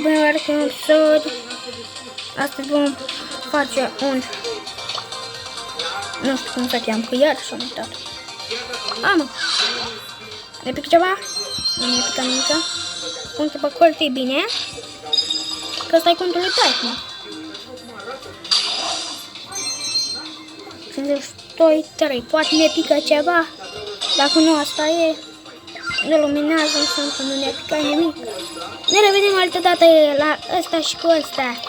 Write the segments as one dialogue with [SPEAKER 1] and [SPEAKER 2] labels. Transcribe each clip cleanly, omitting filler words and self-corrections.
[SPEAKER 1] Bună oară cu un episod. Astăzi vom face un... Nu știu cum să cheam, că iar și-am uitat. Mă. Ne pică ceva? Nu ne pică nimica. Cum se păcăl fi bine. Că ăsta e contul lui Tycoon. 52, 3. Poate ne pică ceva. Dacă nu, asta e. Ne luminează, înseamnă că nu ne pică nimic. Ne revedem altă dată la ăsta și cu ăsta.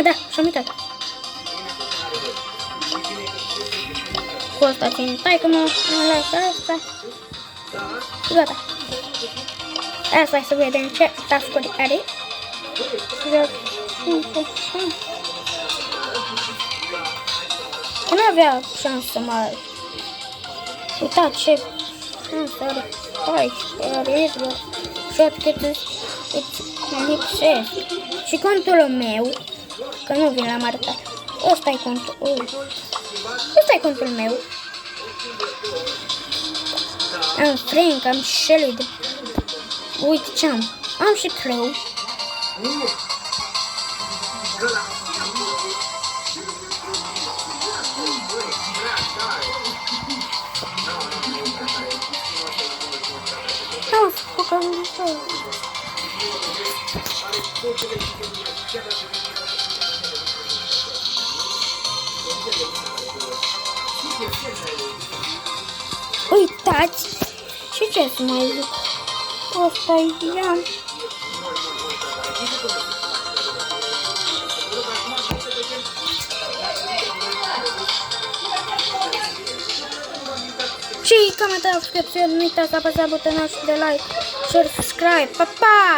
[SPEAKER 1] Da, și-am uitat. Cu ăsta țin Tycoon, mă lasă ăsta. Și gata. Asta e să vedem ce task-uri are. Că nu avea șansă să mă... Uitați ce șansă are. Hai, realiză. Shot cât îți lipsesc. Și contul meu, că nu vi l-am arătat. Ăsta e contul. Ăsta e contul meu. Am Frank, am Shelly. Uite ce am. Am și Crow. Uitați! Și ce să mai zic? Ăsta-i ea. Și comentați, subscribe, nu uitați să apăsați butonul de like și subscribe. Pa, pa!